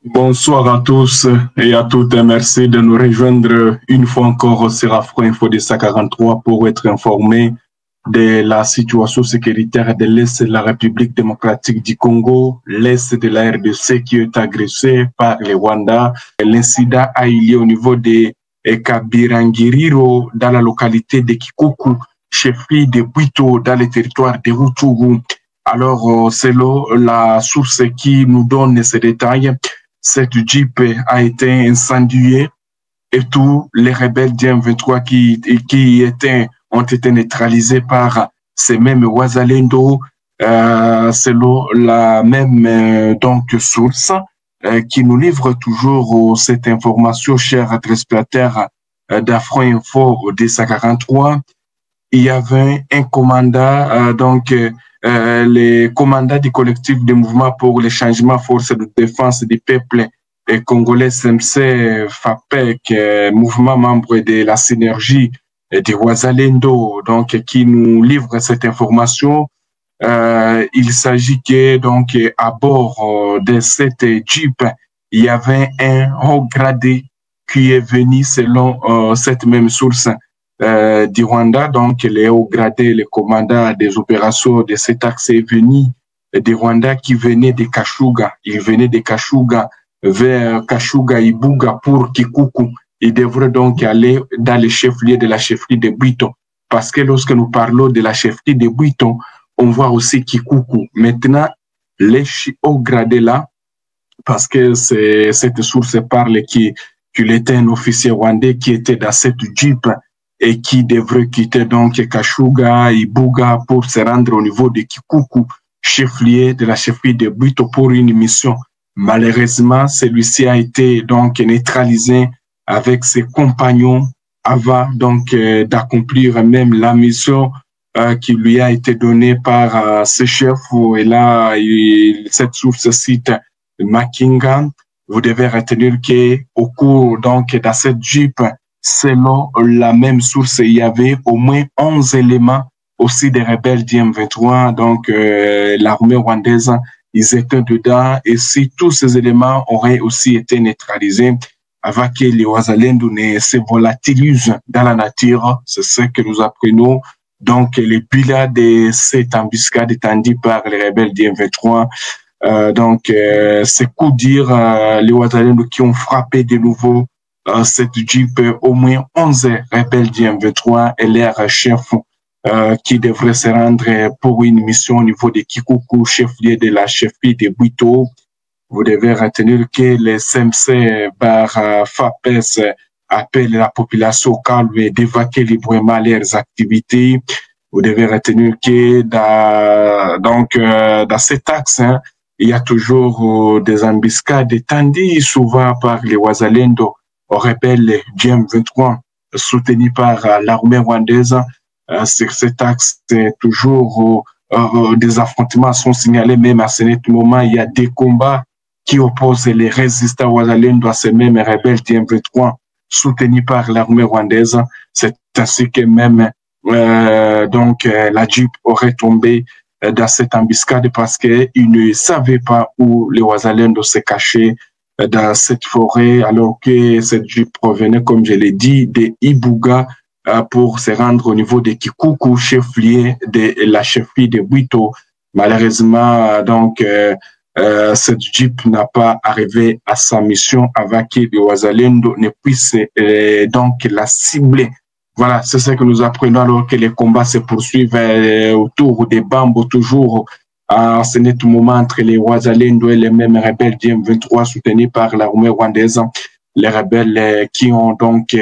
Bonsoir à tous et à toutes et merci de nous rejoindre une fois encore au Sérafro Info de 143 pour être informés de la situation sécuritaire de l'Est de la République démocratique du Congo, l'Est de la RDC qui est agressé par les Rwandais. L'incident a eu lieu au niveau de Kabirangiriro dans la localité de Kikuku, chef-lieu de Bwito dans le territoire de Rutshuru. Alors, selon la source qui nous donne ces détails, cette Jeep a été incendiée et tous les rebelles du M23 ont été neutralisés par ces mêmes Wazalendo, selon la même source qui nous livre toujours cette information, chers téléspectateurs d'Afro Info des 143. Il y avait un commandant, les commandants du collectif de mouvement pour le changement force de défense du peuple congolais SMC FAPEC, mouvement membre de la synergie de Wazalendo, donc qui nous livre cette information. Il s'agit que donc à bord de cette Jeep, il y avait un haut gradé qui est venu selon cette même source du Rwanda, donc les hauts gradés, les commandants des opérations de cet axe est venu du Rwanda qui venait de Kashuga. Il venait de Kashuga vers Kashuga Ibuga pour Kikuku. Il devrait donc aller dans le chef-lieu de la chefferie de Bwito. Parce que lorsque nous parlons de la chefferie de Bwito, on voit aussi Kikuku. Maintenant, les hauts gradés là, parce que cette source parle qu'il était un officier rwandais qui était dans cette Jeep et qui devrait quitter donc Kashuga, Ibuga pour se rendre au niveau de Kikuku, chef-lieu de la chefferie de Bwito pour une mission. Malheureusement, celui-ci a été donc neutralisé avec ses compagnons avant donc d'accomplir même la mission qui lui a été donnée par ses chefs. Et là, cette source cite Makinga. Vous devez retenir qu'au cours donc de cette Jeep, selon la même source, il y avait au moins 11 éléments aussi des rebelles du M23, donc l'armée rwandaise, ils étaient dedans. Et si tous ces éléments auraient aussi été neutralisés, avant que les Wazalendo ne se volatilisent dans la nature, c'est ce que nous apprenons. Donc, le bilan de cette embuscade étendue par les rebelles du M23, c'est coup dire les Wazalendo qui ont frappé de nouveau cette Jeep, au moins 11 rebelles du M23 et leur chef qui devraient se rendre pour une mission au niveau de Kikuku, chef-lieu de la chefferie de Bwito. Vous devez retenir que les SMC par FAPES appellent la population au calme et d'évacuer librement leurs activités. Vous devez retenir que dans cet axe, il y a toujours des embuscades étendues souvent par les Wazalendo aux rebelles du M23 soutenus par l'armée rwandaise. Sur cet axe, toujours des affrontements sont signalés, même à ce moment, il y a des combats qui opposent les résistants Wazalendo à ces mêmes rebelles du M23 soutenus par l'armée rwandaise. C'est ainsi que même la Jeep aurait tombé dans cette embuscade parce qu'ils ne savaient pas où les Wazalendo se cachaient dans cette forêt, alors que cette Jeep provenait, comme je l'ai dit, de Ibuga pour se rendre au niveau de Kikuku, chef-lieu de la chefferie de Bwito. Malheureusement, cette Jeep n'a pas arrivé à sa mission avant que les Wazalendo ne puissent donc la cibler. Voilà, c'est ce que nous apprenons alors que les combats se poursuivent autour des Bambo, toujours à ce net moment entre les Wazalendo et les mêmes rebelles du M23 soutenus par l'armée rwandaise. Les rebelles qui ont donc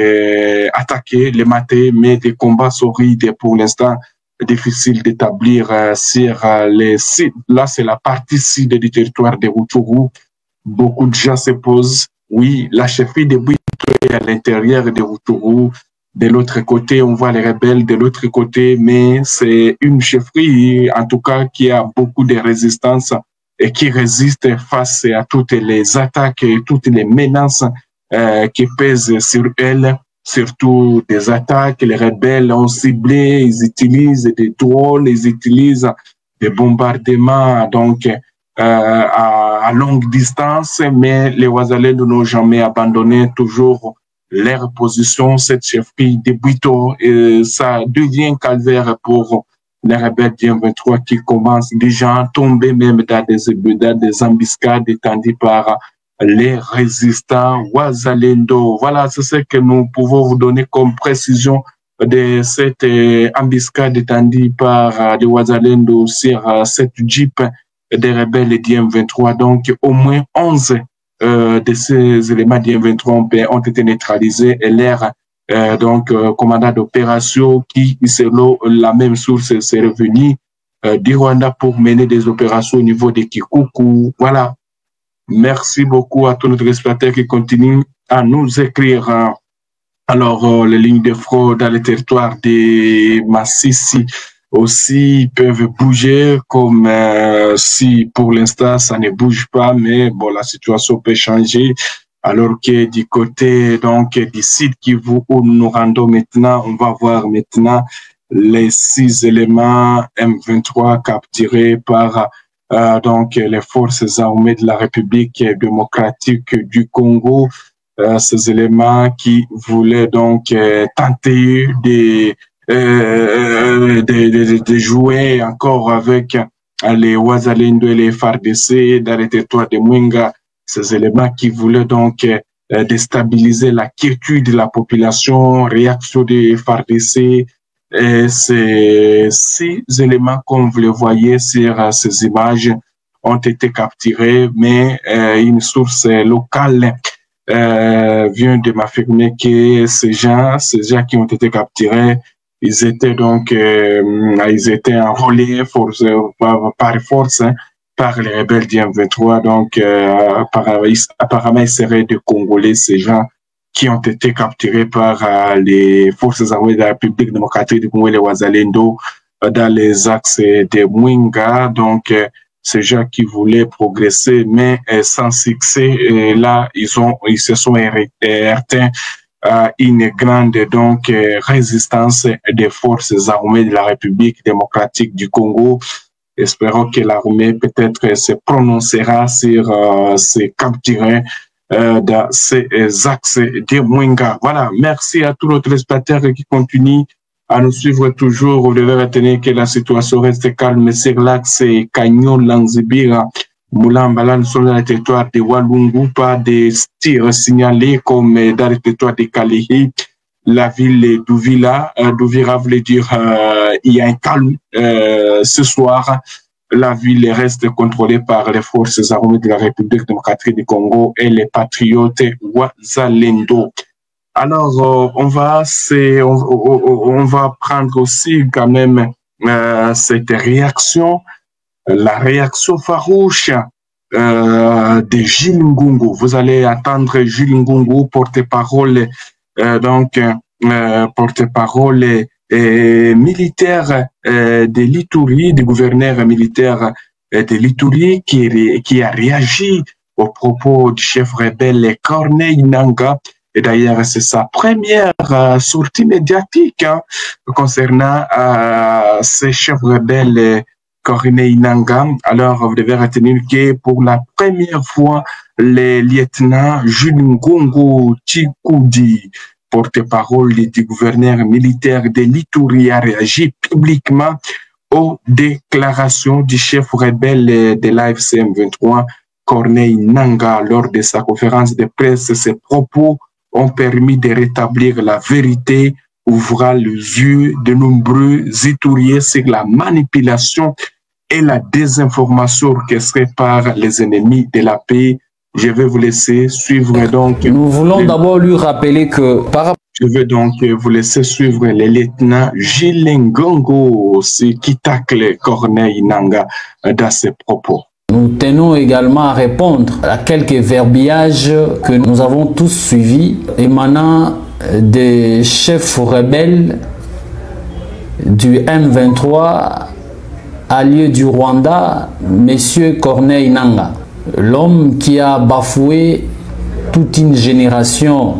attaqué les matés, mais des combats sont rides pour l'instant. Difficile d'établir sur les sites. Là, c'est la partie sud du territoire de Rutshuru. Beaucoup de gens se posent. Oui, la chefferie de Bwito est à l'intérieur de Rutshuru. De l'autre côté, on voit les rebelles de l'autre côté, mais c'est une chefferie, en tout cas, qui a beaucoup de résistance et qui résiste face à toutes les attaques et toutes les menaces qui pèsent sur elle. Surtout des attaques, les rebelles ont ciblé, ils utilisent des drones, ils utilisent des bombardements donc à à longue distance, mais les Wazalendo n'ont jamais abandonné toujours leur position, cette chefferie de Bwito, et ça devient calvaire pour les rebelles du M23 qui commencent déjà à tomber même dans des embuscades étendues par les résistants Wazalendo. Voilà, c'est ce que nous pouvons vous donner comme précision de cette embuscade étendue par les Wazalendo sur cette Jeep des rebelles du M23. Donc, au moins 11 de ces éléments du M23 ont été neutralisés et l'air commandant d'opération qui, selon la même source, s'est revenu du Rwanda pour mener des opérations au niveau de Kikuku. Voilà. Merci beaucoup à tous nos téléspectateurs qui continuent à nous écrire. Alors, les lignes de fraude dans le territoire de Massissi aussi peuvent bouger, comme si pour l'instant ça ne bouge pas, mais bon, la situation peut changer. Alors que du côté donc du site Kivu où nous rendons maintenant, on va voir maintenant les 6 éléments M23 capturés par donc les forces armées de la République démocratique du Congo. Ces éléments qui voulaient donc tenter de jouer encore avec les Wazalendo et les FARDC dans le territoire de Mwenga. Ces éléments qui voulaient donc déstabiliser la quiétude de la population, réaction des FARDC. Et ces 6 éléments, comme vous le voyez sur ces images, ont été capturés, mais une source locale vient de m'affirmer que ces gens qui ont été capturés, ils étaient donc enrôlés par force par les rebelles du M23. Donc apparemment ils seraient des Congolais, ces gens qui ont été capturés par les forces armées de la République démocratique du Congo et les Wazalendo dans les axes de Mwenga. Donc ces gens qui voulaient progresser, mais sans succès. Et là, ils se sont heurtés à une grande donc résistance des forces armées de la République démocratique du Congo. Espérons que l'armée peut-être se prononcera sur ces capturés dans ces axes de Mwenga. Voilà, merci à tous nos téléspectateurs qui continuent à nous suivre toujours. Vous devez retenir que la situation reste calme sur l'axe Kanyo-Lanzibira. Moulambala, nous sommes dans le territoire de Walungu, pas de tirs signalés comme dans le territoire de Kalehi. La ville d'Ouvira, Douvira voulait dire il y a un calme ce soir. La ville reste contrôlée par les forces armées de la République démocratique du Congo et les patriotes Wazalendo. Alors, on va prendre aussi quand même cette réaction, la réaction farouche de Gilles Ngungu. Vous allez attendre Gilles Ngungu, porte-parole porte-parole militaire de l'Ituri, du gouverneur militaire de l'Ituri, qui a réagi aux propos du chef rebelle Corneille Nangaa. Et d'ailleurs, c'est sa première sortie médiatique concernant ce chef rebelle Corneille Nangaa. Alors, vous devez retenir que pour la première fois, le lieutenant Jules Ngungu Tshikoudi, porte-parole du gouverneur militaire de l'Ituri, a réagi publiquement aux déclarations du chef rebelle de l'AFC M23, Corneille Nangaa. Lors de sa conférence de presse, ses propos ont permis de rétablir la vérité, ouvrant les yeux de nombreux Ituriens sur la manipulation et la désinformation orchestrée par les ennemis de la paix. Je vais vous laisser suivre donc. Nous voulons d'abord lui rappeler que Je vais donc vous laisser suivre le lieutenant Gilles Ngungu qui tacle Corneille Nangaa dans ses propos. Nous tenons également à répondre à quelques verbiages que nous avons tous suivis émanant des chefs rebelles du M23 alliés du Rwanda, M. Corneille Nangaa, l'homme qui a bafoué toute une génération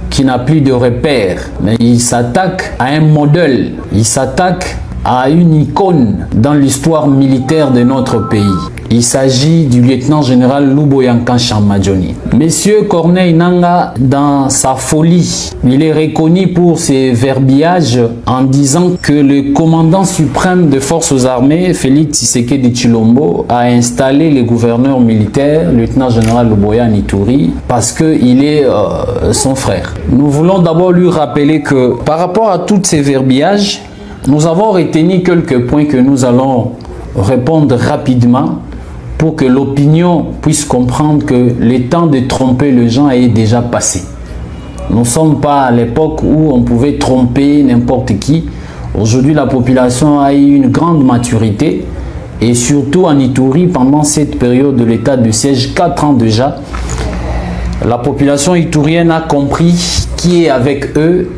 qui n'a plus de repères. Mais il s'attaque à un modèle, il s'attaque à une icône dans l'histoire militaire de notre pays. Il s'agit du lieutenant-général Luboyankan Chamadjoni. Monsieur Corneille Nangaa, dans sa folie, il est reconnu pour ses verbiages en disant que le commandant suprême des forces armées, Félix Tshisekedi Tshilombo, a installé le gouverneur militaire, lieutenant-général Luboya Ituri, parce qu'il est son frère. Nous voulons d'abord lui rappeler que par rapport à tous ces verbiages, nous avons retenu quelques points que nous allons répondre rapidement pour que l'opinion puisse comprendre que le temps de tromper les gens est déjà passé. Nous ne sommes pas à l'époque où on pouvait tromper n'importe qui. Aujourd'hui, la population a eu une grande maturité et surtout en Ituri, pendant cette période de l'état de siège, 4 ans déjà, la population iturienne a compris qui est avec eux,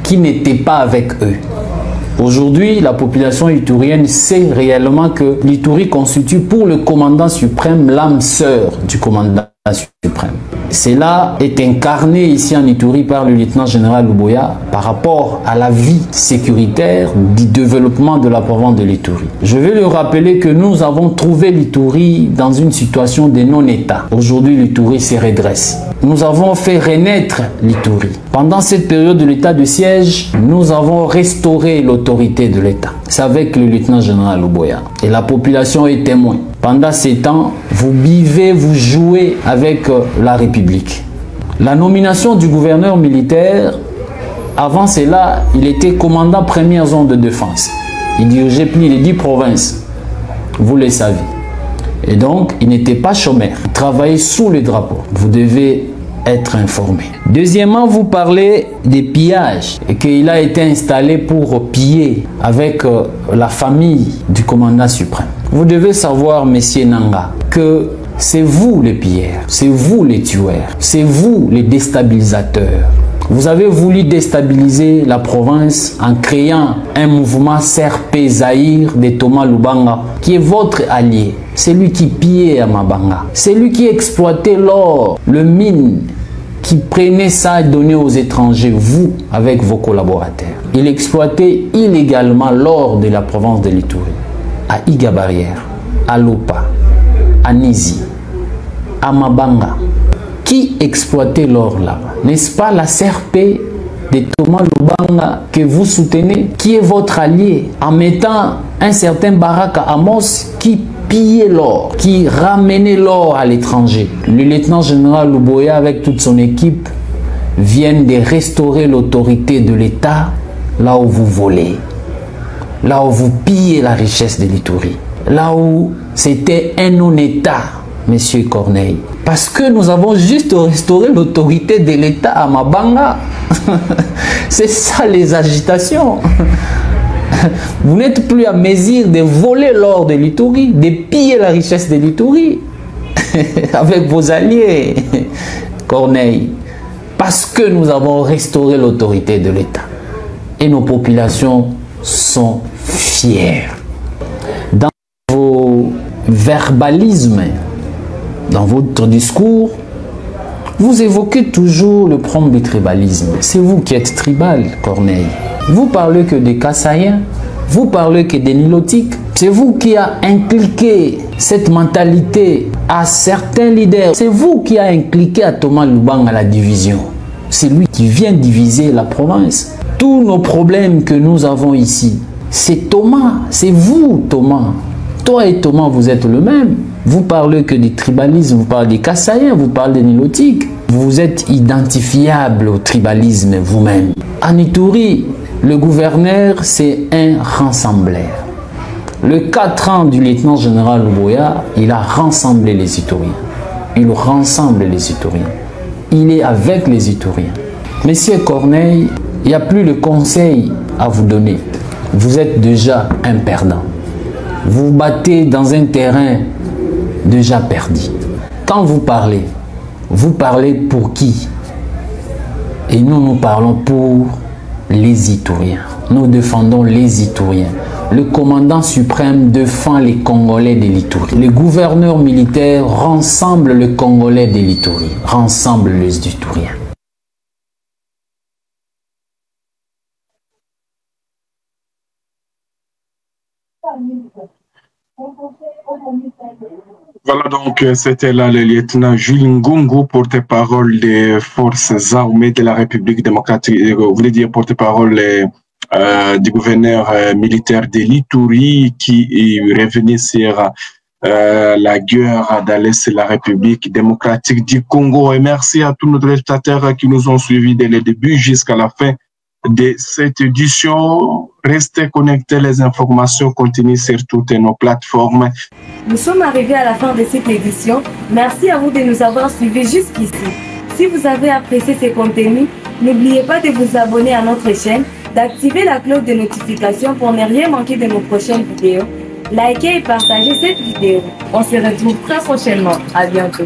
qui n'était pas avec eux. Aujourd'hui, la population iturienne sait réellement que l'Ituri constitue pour le commandant suprême l'âme sœur du commandant suprême. Cela est incarné ici en Ituri par le lieutenant-général Luboya par rapport à la vie sécuritaire du développement de la province de l'Ituri. Je vais le rappeler que nous avons trouvé l'Ituri dans une situation de non-état. Aujourd'hui, l'Ituri se redresse. Nous avons fait renaître l'Ituri. Pendant cette période de l'état de siège, nous avons restauré l'autorité de l'État. C'est avec le lieutenant-général Luboya. Et la population est témoin. Pendant ces temps, vous buvez, vous jouez avec la République. La nomination du gouverneur militaire, avant cela, il était commandant première zone de défense. Il dirigeait plus de 10 provinces. Vous le savez. Et donc, il n'était pas chômeur. Il travaillait sous le drapeau. Vous devez être informé. Deuxièmement, vous parlez des pillages et qu'il a été installé pour piller avec la famille du commandant suprême. Vous devez savoir, monsieur Nangaa, que c'est vous les pilleurs, c'est vous les tueurs, c'est vous les déstabilisateurs. Vous avez voulu déstabiliser la province en créant un mouvement Serpe Zahir de Thomas Lubanga, qui est votre allié. C'est lui qui pillait à Mabanga. C'est lui qui exploitait l'or, le mine, qui prenait ça et donnait aux étrangers, vous, avec vos collaborateurs. Il exploitait illégalement l'or de la province de l'Ituri, à Iga Barrière, à Lopa, à Nizi, à Mabanga. Qui exploitait l'or là-bas? N'est-ce pas la CRP de Thomas Lubanga que vous soutenez, qui est votre allié, en mettant un certain Baraka Amos qui pillait l'or, qui ramenait l'or à l'étranger? Le lieutenant-général Luboya avec toute son équipe viennent de restaurer l'autorité de l'État là où vous volez, là où vous pillez la richesse de l'Ituri, là où c'était un non-État, monsieur Corneille. Parce que nous avons juste restauré l'autorité de l'État à Mabanga. C'est ça les agitations. Vous n'êtes plus à mesure de voler l'or de l'Ituri, de piller la richesse de l'Ituri avec vos alliés, Corneille. Parce que nous avons restauré l'autorité de l'État. Et nos populations sont fières. Dans vos verbalismes, dans votre discours, vous évoquez toujours le problème du tribalisme. C'est vous qui êtes tribal, Corneille. Vous parlez que des Kassaïens, vous parlez que des Nilotiques. C'est vous qui a inculqué cette mentalité à certains leaders. C'est vous qui a inculqué à Thomas Lubanga la division. C'est lui qui vient diviser la province. Tous nos problèmes que nous avons ici, c'est Thomas, c'est vous Thomas. Toi et Thomas, vous êtes le même. Vous parlez que du tribalisme, vous parlez des Kassaïens, vous parlez des Nilotiques. Vous êtes identifiable au tribalisme vous-même. En Ituri, le gouverneur, c'est un rassembleur. Le 4 ans du lieutenant-général Luboya, il a rassemblé les Ituriens. Il rassemble les Ituriens. Il est avec les Ituriens. Monsieur Corneille, il n'y a plus de conseil à vous donner. Vous êtes déjà un perdant. Vous vous battez dans un terrain déjà perdu. Quand vous parlez pour qui? Et nous parlons pour les Ituriens. Nous défendons les Ituriens. Le commandant suprême défend les Congolais de l'Ituri. Le gouverneur militaire rassemble le Congolais de l'Ituri, rassemble les Ituriens. Voilà donc, c'était là le lieutenant Jules Ngungu, porte-parole des forces armées de la République démocratique, vous voulez dire porte-parole du gouverneur militaire de l'Ituri qui est revenu sur la guerre dans l'Est de la République démocratique du Congo. Et merci à tous nos téléspectateurs qui nous ont suivis dès le début jusqu'à la fin de cette édition. Restez connectés, les informations continuent sur toutes nos plateformes. Nous sommes arrivés à la fin de cette édition. Merci à vous de nous avoir suivis jusqu'ici. Si vous avez apprécié ces contenus, n'oubliez pas de vous abonner à notre chaîne, d'activer la cloche de notification pour ne rien manquer de nos prochaines vidéos. Likez et partagez cette vidéo. On se retrouve très prochainement. À bientôt.